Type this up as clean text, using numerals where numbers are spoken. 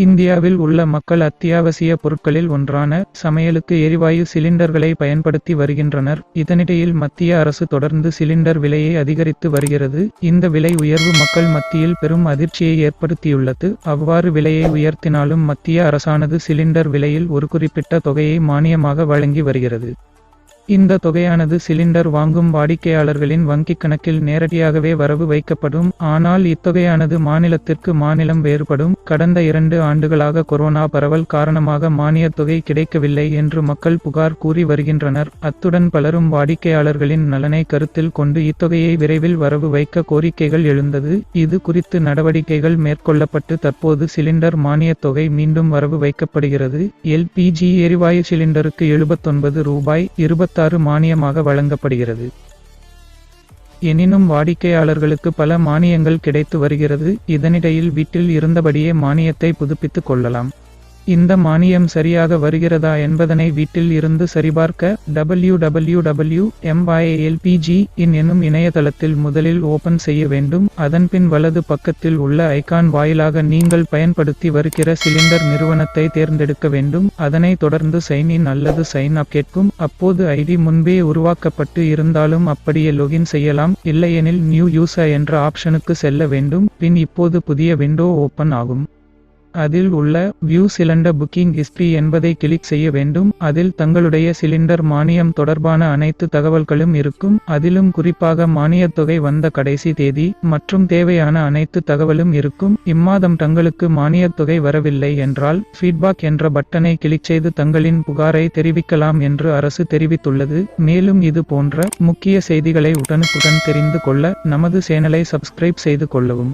இந்தியாவில் உள்ள மக்கள் அத்தியாவசிய பொருட்களில் ஒன்றான சமையலுக்கு எரிவாயு சிலிண்டர்களை பயன்படுத்தி வருகின்றனர். இதனிடையில் மத்திய அரசு தொடர்ந்து சிலிண்டர் விலையை அதிகரித்து வருகிறது. இந்த விலை உயர்வு மக்கள் மத்தியில் பெரும் அதிர்ச்சியை ஏற்படுத்தியுள்ளது. அவ்வாறு விலையை உயர்த்தினாலும் மத்திய அரசானது சிலிண்டர் விலையில் ஒரு குறிப்பிட்ட தொகையை மானியமாக வழங்கி வருகிறது. இந்த தொகையானது சிலிண்டர் வாங்கும் வாடிக்கையாளர்களின் வங்கிக் கணக்கில் நேரடியாகவே வரவு வைக்கப்படும். ஆனால் இத்தொகையானது மாநிலத்திற்கு மாநிலம் வேறுபடும். கடந்த 2 ஆண்டுகளாக கொரோனா பரவல் காரணமாக மானியத் தொகை கிடைக்கவில்லை என்று மக்கள் புகார் கூறி வருகின்றனர். அத்துடன் பலரும் வாடிக்கையாளர்களின் நலனை கருத்தில் கொண்டு இத்தொகையை விரைவில் வரவு வைக்க கோரிக்கைகள் எழுந்தது. இது குறித்து நடவடிக்கைகள் மேற்கொள்ளப்பட்டு தற்போது சிலிண்டர் மானியத் தொகை மீண்டும் வரவு வைக்கப்படுகிறது. எல்பிஜி எரிவாயு சிலிண்டருக்கு ரூபாய் 26 மானியமாக வழங்கப்படுகிறது. எனினும் வாடிக்கையாளர்களுக்கு பல மானியங்கள் கிடைத்து வருகிறது. இதனிடையில் வீட்டில் இருந்தபடியே மானியத்தை புதுப்பித்துக் கொள்ளலாம். இந்த மானியம் சரியாக வருகிறதா என்பதனை வீட்டில் இருந்து சரிபார்க்க www.mylpg.in எனும் இணையதளத்தில் முதலில் ஓபன் செய்ய வேண்டும். அதன்பின் வலது பக்கத்தில் உள்ள ஐகான் வாயிலாக நீங்கள் பயன்படுத்தி வருகிற சிலிண்டர் நிறுவனத்தை தேர்ந்தெடுக்க வேண்டும். அதனை தொடர்ந்து சைன் இன் அல்லது சைன் அப் கேட்கும். அப்போது ஐடி முன்பே உருவாக்கப்பட்டு இருந்தாலும் அப்படியே லொகின் செய்யலாம். இல்லையெனில் நியூ யூசர் என்ற ஆப்ஷனுக்கு செல்ல வேண்டும். பின் இப்போது புதிய விண்டோ ஓபன் ஆகும். அதில் உள்ள வியூ சிலிண்டர் புக்கிங் ஹிஸ்டரி என்பதை கிளிக் செய்ய வேண்டும். அதில் தங்களுடைய சிலிண்டர் மானியம் தொடர்பான அனைத்து தகவல்களும் இருக்கும். அதிலும் குறிப்பாக மானியத் தொகை வந்த கடைசி தேதி மற்றும் தேவையான அனைத்து தகவலும் இருக்கும். இம்மாதம் தங்களுக்கு மானியத் தொகை வரவில்லை என்றால் ஃபீட்பேக் என்ற பட்டனை கிளிக் செய்து தங்களின் புகாரை தெரிவிக்கலாம் என்று அரசு தெரிவித்துள்ளது. மேலும் இது போன்ற முக்கிய செய்திகளை உடனுக்குடன் தெரிந்து கொள்ள நமது சேனலை சப்ஸ்கிரைப் செய்து கொள்ளவும்.